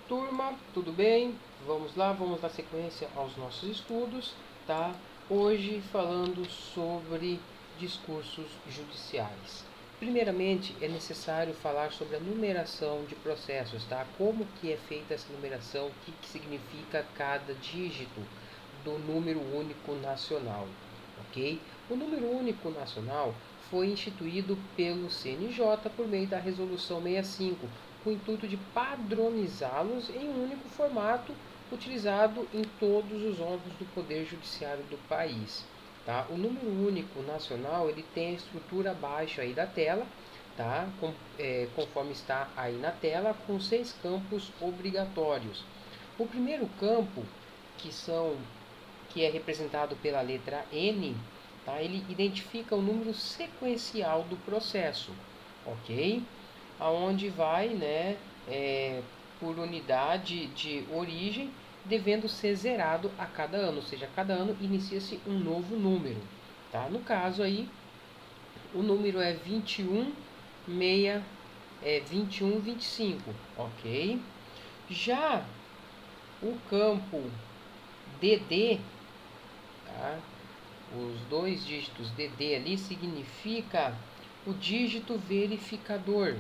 Turma, tudo bem? Vamos lá, vamos dar sequência aos nossos estudos, tá? Hoje falando sobre discursos judiciais. Primeiramente, é necessário falar sobre a numeração de processos, tá? Como que é feita essa numeração, o que significa cada dígito do número único nacional, ok? O número único nacional foi instituído pelo CNJ por meio da Resolução 65, com o intuito de padronizá-los em um único formato utilizado em todos os órgãos do Poder Judiciário do país. Tá? O número único nacional ele tem a estrutura abaixo aí da tela, tá? Conforme está aí na tela, com 6 campos obrigatórios. O primeiro campo, que é representado pela letra N, tá? Ele identifica o número sequencial do processo, ok? Aonde vai, né, por unidade de origem, devendo ser zerado a cada ano, ou seja, a cada ano inicia-se um novo número, tá? No caso aí, o número é 2125, ok? Já o campo DD, tá? Os dois dígitos DD ali significa o dígito verificador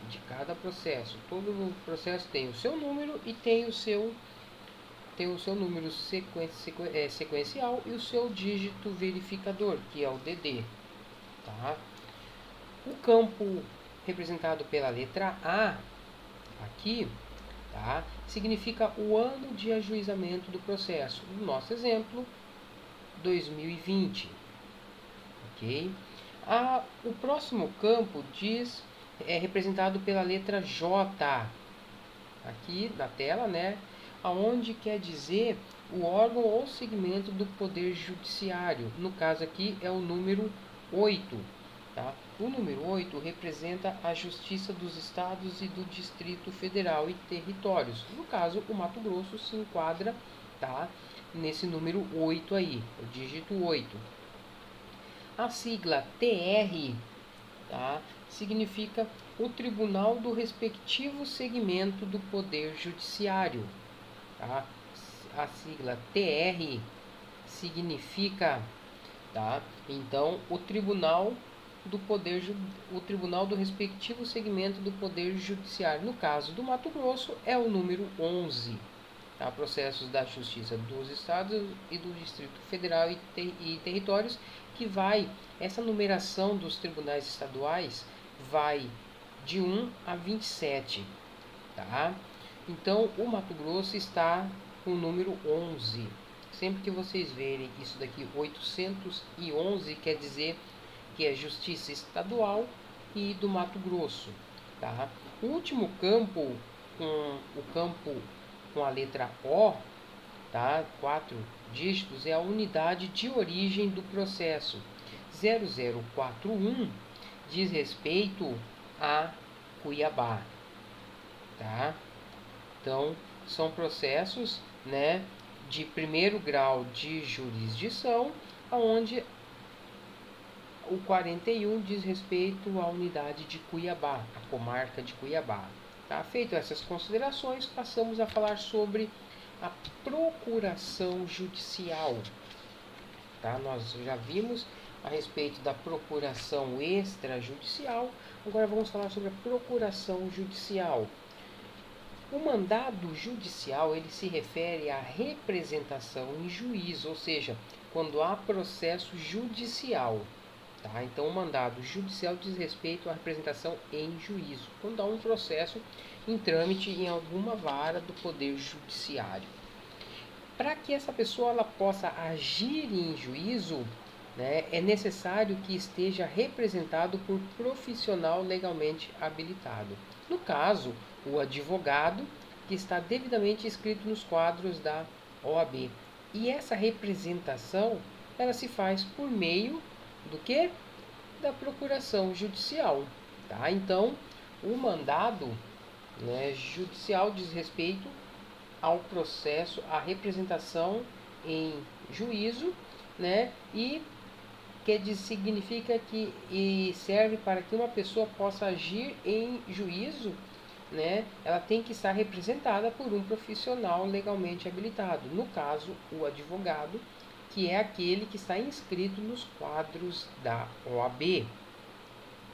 de cada processo. Todo processo tem o seu número e tem o seu número sequencial e o seu dígito verificador, que é o DD. Tá? O campo representado pela letra A aqui, tá? Significa o ano de ajuizamento do processo. No nosso exemplo, 2020. Ok? O próximo campo é representado pela letra J, aqui na tela, né? Aonde quer dizer o órgão ou segmento do Poder Judiciário. No caso aqui é o número 8. Tá? O número 8 representa a Justiça dos Estados e do Distrito Federal e Territórios. No caso, o Mato Grosso se enquadra, tá, nesse número 8 aí, o dígito 8. A sigla TR, tá, significa o tribunal do respectivo segmento do Poder Judiciário. Tá? A sigla TR significa, tá, então, o tribunal do respectivo segmento do Poder Judiciário. No caso do Mato Grosso, é o número 11. Tá? Processos da Justiça dos Estados e do Distrito Federal e Territórios, que essa numeração dos tribunais estaduais vai de 1 a 27. Tá? Então, o Mato Grosso está com o número 11. Sempre que vocês verem isso daqui, 811, quer dizer que é Justiça Estadual e do Mato Grosso. Tá? O último campo, o campo com a letra O, tá? 4 dígitos, é a unidade de origem do processo. 0041 diz respeito a Cuiabá. Tá? Então, são processos, né, de primeiro grau de jurisdição, onde o 41 diz respeito à unidade de Cuiabá, a comarca de Cuiabá. Tá? Feito essas considerações, passamos a falar sobre a procuração judicial. Tá? Nós já vimos a respeito da procuração extrajudicial, agora vamos falar sobre a procuração judicial. O mandado judicial ele se refere à representação em juízo, ou seja, quando há processo judicial. Tá? Então, o mandado judicial diz respeito à representação em juízo, quando há um processo em trâmite em alguma vara do Poder Judiciário. Para que essa pessoa ela possa agir em juízo, né, é necessário que esteja representado por profissional legalmente habilitado. No caso, o advogado, que está devidamente inscrito nos quadros da OAB. E essa representação ela se faz por meio do que? Da procuração judicial. Tá? Então, o mandado, né, judicial diz respeito ao processo, à representação em juízo, né, e significa que serve para que uma pessoa possa agir em juízo né, ela tem que estar representada por um profissional legalmente habilitado. No caso, o advogado, que é aquele que está inscrito nos quadros da OAB.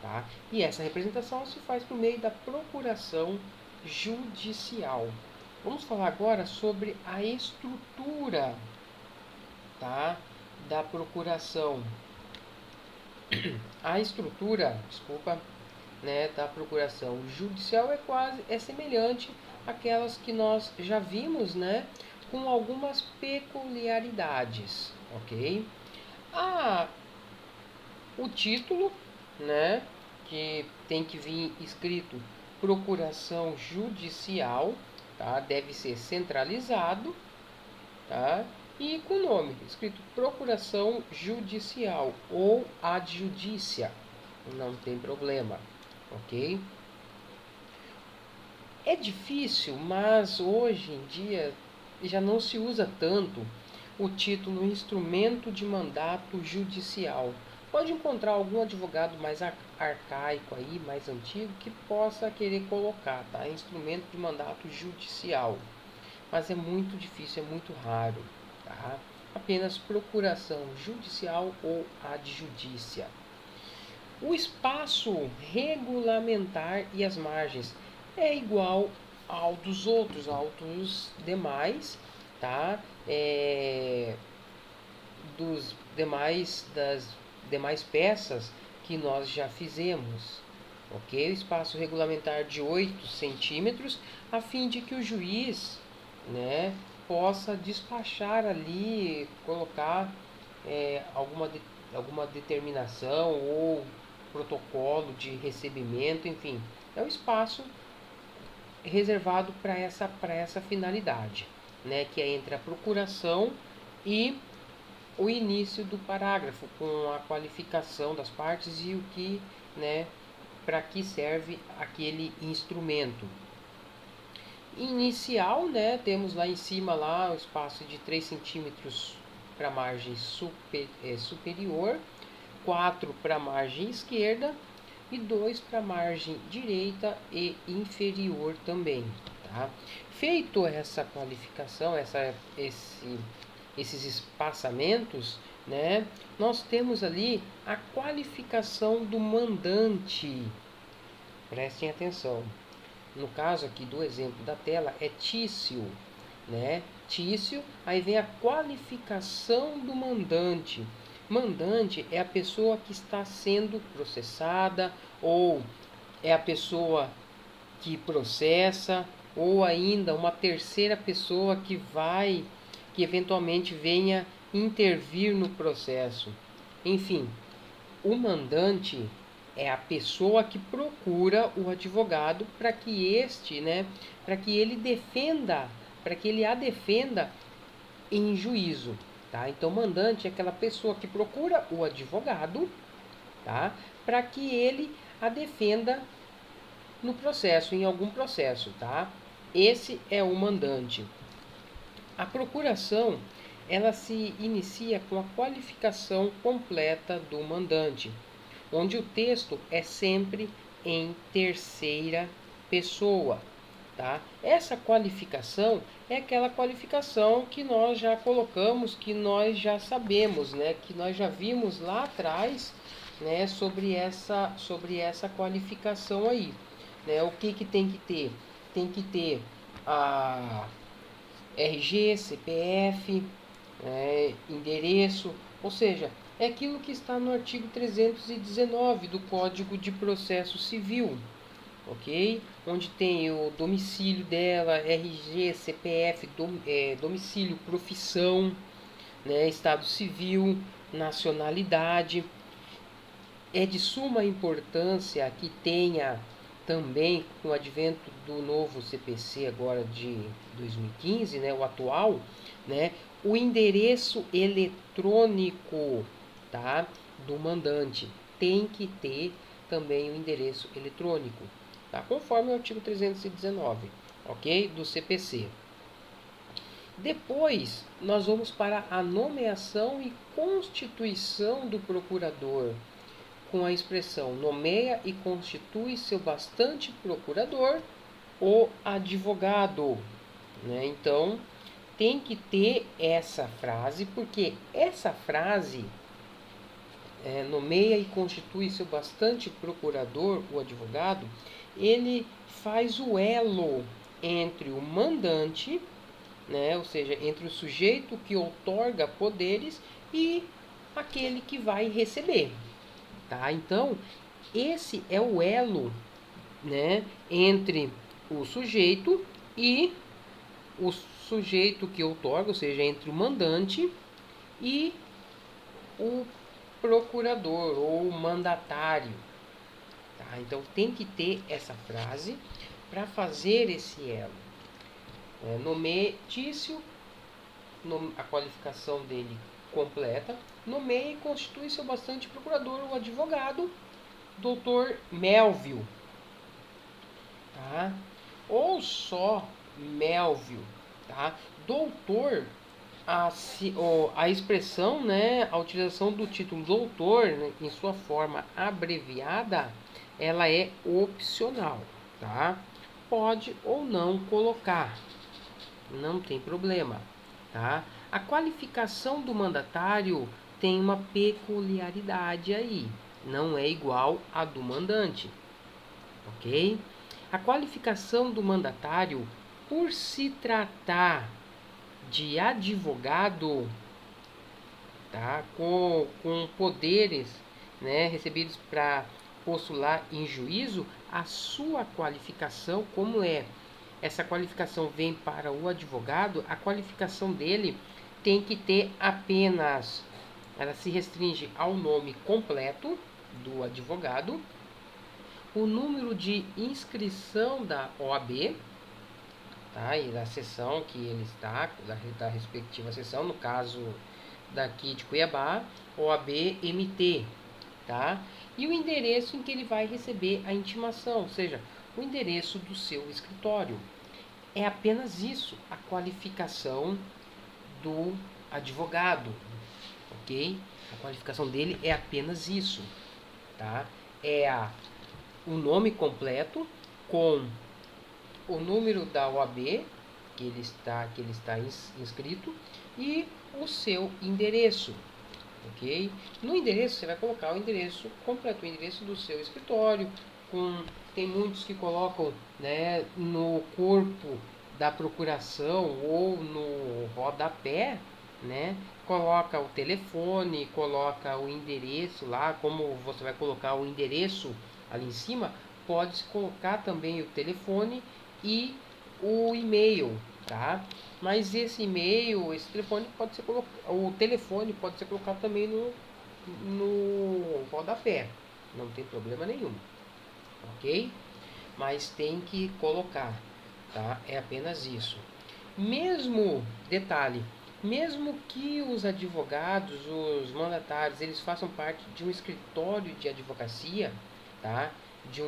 Tá? E essa representação se faz por meio da procuração judicial. Vamos falar agora sobre a estrutura, tá, da procuração. A estrutura, desculpa, né, da procuração judicial é semelhante àquelas que nós já vimos, né, com algumas peculiaridades, ok? O título, né, que tem que vir escrito procuração judicial, tá? Deve ser centralizado, tá? E com nome escrito procuração judicial ou adjudícia, não tem problema, ok? É difícil, mas hoje em dia já não se usa tanto o título instrumento de mandato judicial. Pode encontrar algum advogado mais arcaico aí, mais antigo, que possa querer colocar, tá? Instrumento de mandato judicial. Mas é muito difícil, é muito raro, tá? Apenas procuração judicial ou adjudícia. O espaço regulamentar e as margens é igual ao dos outros, ao dos demais, tá? Das demais peças que nós já fizemos, ok? O espaço regulamentar de 8 centímetros, a fim de que o juiz, né, possa despachar ali, colocar alguma determinação ou protocolo de recebimento, enfim, é o espaço reservado para essa finalidade, né, que é entre a procuração e o início do parágrafo, com a qualificação das partes e o que, né, para que serve aquele instrumento. Inicial, né, temos lá em cima lá o espaço de 3 centímetros para a margem superior, 4 para a margem esquerda e 2 para a margem direita e inferior também. Tá? Feito essa qualificação, esses espaçamentos, né, nós temos ali a qualificação do mandante. Prestem atenção. No caso aqui do exemplo da tela é tício, né? Tício, aí vem a qualificação do mandante. Mandante é a pessoa que está sendo processada, ou é a pessoa que processa, ou ainda uma terceira pessoa que eventualmente venha intervir no processo. Enfim, o mandante é a pessoa que procura o advogado para que este, né, para que ele a defenda em juízo, tá? Então, mandante é aquela pessoa que procura o advogado, tá? Para que ele a defenda no processo, em algum processo, tá? Esse é o mandante. A procuração, ela se inicia com a qualificação completa do mandante, onde o texto é sempre em terceira pessoa, tá? Essa qualificação é aquela qualificação que nós já colocamos, que nós já sabemos, né? Que nós já vimos lá atrás, né? Sobre essa qualificação aí, né? O que tem que ter? Tem que ter a RG, CPF, endereço, ou seja, é aquilo que está no artigo 319 do Código de Processo Civil, ok? Onde tem o domicílio dela, RG, CPF, domicílio, profissão, né, estado civil, nacionalidade. É de suma importância que tenha também, com o advento do novo CPC agora de 2015, né, o atual, né, o endereço eletrônico, tá, do mandante. Tem que ter também o endereço eletrônico, tá, conforme o artigo 319, ok, do CPC. Depois, nós vamos para a nomeação e constituição do procurador, com a expressão nomeia e constitui seu bastante procurador, o advogado, né? Então, tem que ter essa frase, porque essa frase nomeia e constitui seu bastante procurador, o advogado, ele faz o elo entre o mandante, né, ou seja, entre o sujeito que outorga poderes e aquele que vai receber, tá? Então, esse é o elo, né, entre o sujeito e o sujeito que outorga, ou seja, entre o mandante e o procurador ou mandatário. Tá? Então tem que ter essa frase para fazer esse elo. Nomeia-tício, a qualificação dele completa, nomeia e constitui seu bastante procurador, o advogado, Dr. Melville. Tá? Ou só Melville. Tá? Doutor, a expressão, né, a utilização do título doutor, né, em sua forma abreviada, ela é opcional, tá? Pode ou não colocar, não tem problema, tá? A qualificação do mandatário tem uma peculiaridade aí, não é igual à do mandante, ok? A qualificação do mandatário, por se tratar de advogado, tá? Com poderes, né, recebidos para postular em juízo, a sua qualificação, como essa qualificação vem para o advogado, a qualificação dele tem que ter apenas, ela se restringe ao nome completo do advogado, o número de inscrição da OAB, tá? E da sessão que ele está, da respectiva sessão, no caso daqui de Cuiabá, OAB MT, tá? E o endereço em que ele vai receber a intimação, ou seja, o endereço do seu escritório. É apenas isso, a qualificação do advogado, ok? A qualificação dele é apenas isso, tá? O nome completo com o número da OAB que ele está inscrito e o seu endereço, ok? No endereço você vai colocar o endereço completo, o endereço do seu escritório. Tem muitos que colocam, né, no corpo da procuração ou no rodapé, né? Coloca o telefone, coloca o endereço lá, como você vai colocar o endereço ali em cima, pode-se colocar também o telefone e o e-mail, tá? Mas esse e-mail, esse telefone pode ser colocado, o telefone pode ser colocado também no rodapé, não tem problema nenhum, ok? Mas tem que colocar, tá? É apenas isso. Mesmo, detalhe, mesmo que os advogados, os mandatários, eles façam parte de um escritório de advocacia, tá? De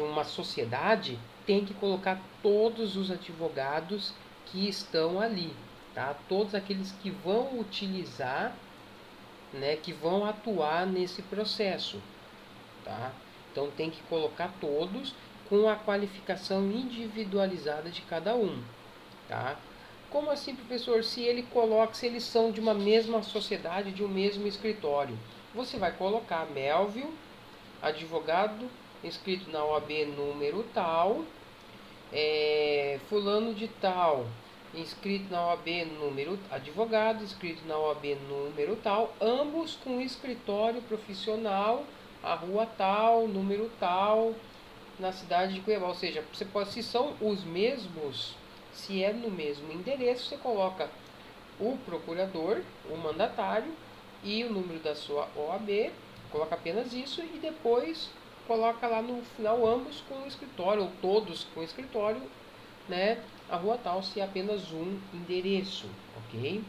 uma sociedade, tem que colocar todos os advogados que estão ali, tá? Todos aqueles que vão utilizar, né, que vão atuar nesse processo, tá? Então tem que colocar todos com a qualificação individualizada de cada um, tá? Como assim, professor? Se eles são de uma mesma sociedade, de um mesmo escritório, você vai colocar Melville, advogado, inscrito na OAB número tal, fulano de tal, inscrito na OAB número, advogado, inscrito na OAB número tal, ambos com escritório profissional, a rua tal, número tal, na cidade de Cuiabá. Ou seja, você pode, se são os mesmos, se é no mesmo endereço, você coloca o procurador, o mandatário e o número da sua OAB, coloca apenas isso e depois coloca lá no final ambos com o escritório, ou todos com o escritório, né? A rua tal, se é apenas um endereço, ok?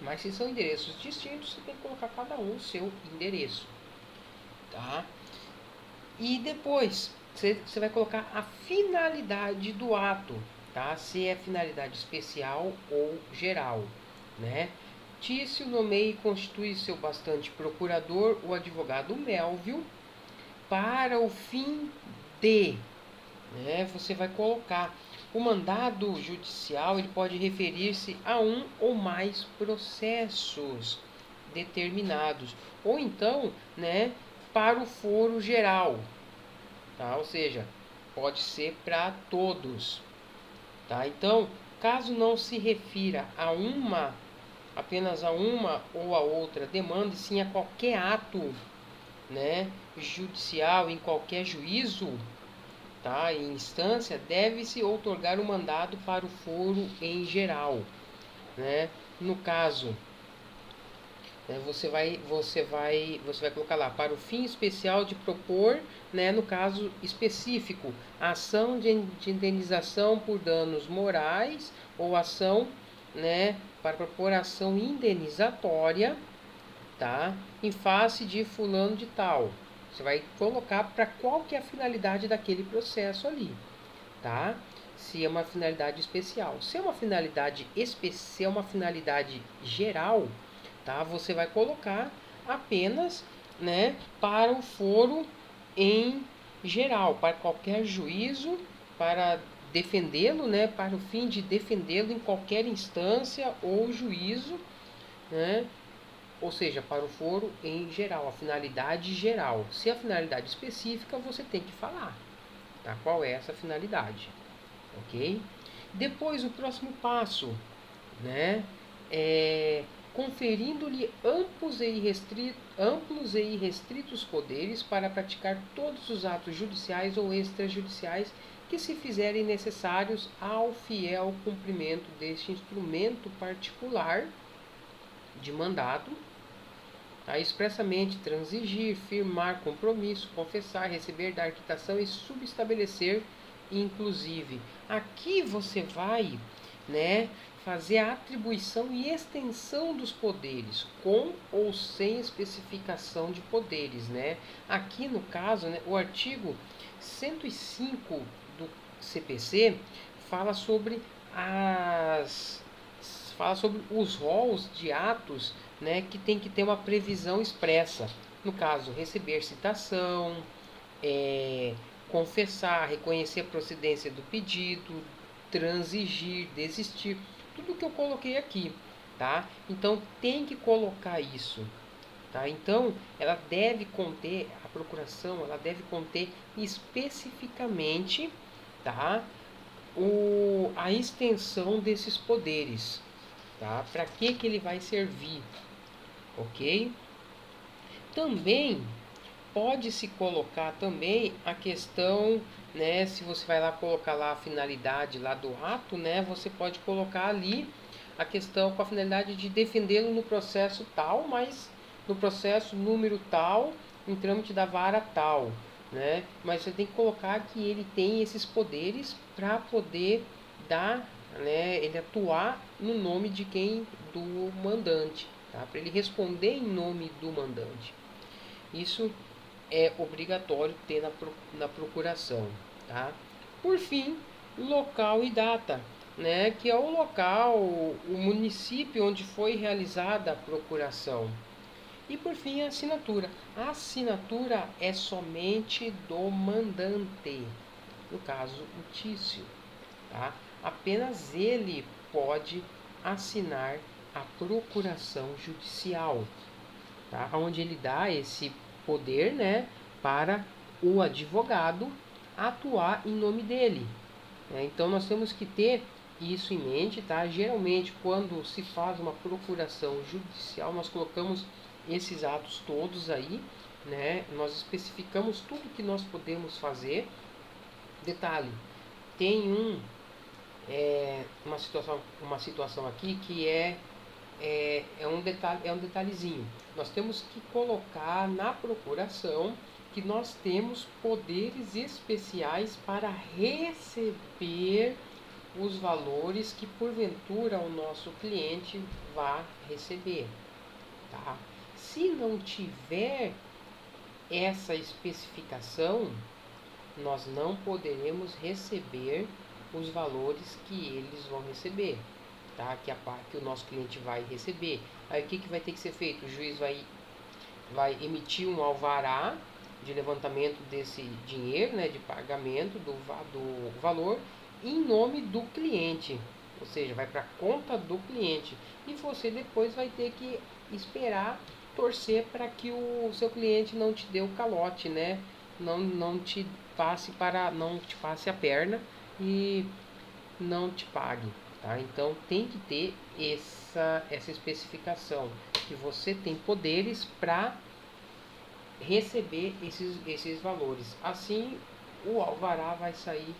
Mas se são endereços distintos, você tem que colocar cada um o seu endereço, tá? E depois você vai colocar a finalidade do ato, tá? Se é finalidade especial ou geral, né? Tício nomeia e constitui seu bastante procurador, o advogado Melville, para o fim de, né, você vai colocar. O mandado judicial ele pode referir-se a um ou mais processos determinados, ou então, né, para o foro geral, tá? Ou seja, pode ser para todos, tá? Então, caso não se refira a apenas a uma ou a outra demanda, e sim a qualquer ato, né, judicial em qualquer juízo, tá, em instância, deve-se outorgar o mandado para o foro em geral, né? No caso, né, você vai colocar lá para o fim especial de propor, né, no caso específico, ação de indenização por danos morais ou ação, né, para propor ação indenizatória, tá, em face de fulano de tal. Você vai colocar para qual que é a finalidade daquele processo ali, tá? Se é uma finalidade especial. Se é uma finalidade se é uma finalidade geral, tá? Você vai colocar apenas, né, para o foro em geral, para qualquer juízo, para defendê-lo, né, para o fim de defendê-lo em qualquer instância ou juízo, né? Ou seja, para o foro em geral, a finalidade geral. Se a finalidade específica, você tem que falar, tá? Qual é essa finalidade, ok? Depois, o próximo passo, né, é conferindo-lhe amplos e irrestritos poderes para praticar todos os atos judiciais ou extrajudiciais que se fizerem necessários ao fiel cumprimento deste instrumento particular de mandado, a expressamente transigir, firmar compromisso, confessar, receber, dar quitação e subestabelecer, inclusive. Aqui você vai, né, fazer a atribuição e extensão dos poderes, com ou sem especificação de poderes, né? Aqui no caso, né, o artigo 105 do CPC fala sobre os rolos de atos, né, que tem que ter uma previsão expressa. No caso, receber citação, confessar, reconhecer a procedência do pedido, transigir, desistir, tudo que eu coloquei aqui, tá? Então tem que colocar isso, tá? Então ela deve conter, a procuração, ela deve conter especificamente, tá, a extensão desses poderes, tá? Para que ele vai servir, ok? Também pode-se colocar também a questão, né? Se você vai lá colocar lá a finalidade lá do ato, né? Você pode colocar ali a questão com a finalidade de defendê-lo no processo tal, mas no processo número tal, em trâmite da vara tal, né? Mas você tem que colocar que ele tem esses poderes para poder dar, né? Ele atuar no nome de quem? Do mandante, tá? Para ele responder em nome do mandante. Isso é obrigatório ter na procuração, tá? Por fim, local e data, né? Que é o local, o município onde foi realizada a procuração. E por fim, a assinatura. A assinatura é somente do mandante, no caso, o Tício, tá? Apenas ele pode assinar a procuração judicial, tá? Onde ele dá esse poder, né, para o advogado atuar em nome dele, né? Então nós temos que ter isso em mente, tá? Geralmente quando se faz uma procuração judicial, nós colocamos esses atos todos aí, né? Nós especificamos tudo que nós podemos fazer. Detalhe, tem uma situação aqui que é um detalhezinho. Nós temos que colocar na procuração que nós temos poderes especiais para receber os valores que porventura o nosso cliente vá receber, tá? Se não tiver essa especificação, nós não poderemos receber os valores que eles vão receber, tá? Que o nosso cliente vai receber. Aí o que vai ter que ser feito? O juiz vai emitir um alvará, de levantamento desse dinheiro, né, de pagamento do valor em nome do cliente, ou seja, vai para a conta do cliente, e você depois vai ter que esperar, torcer para que o seu cliente não te dê o calote, né? Não te passe a perna e não te pague, tá? Então tem que ter essa especificação que você tem poderes para receber esses valores. Assim, o alvará vai sair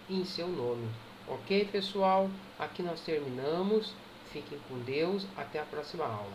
em seu nome. Ok, pessoal? Aqui nós terminamos. Fiquem com Deus. Até a próxima aula.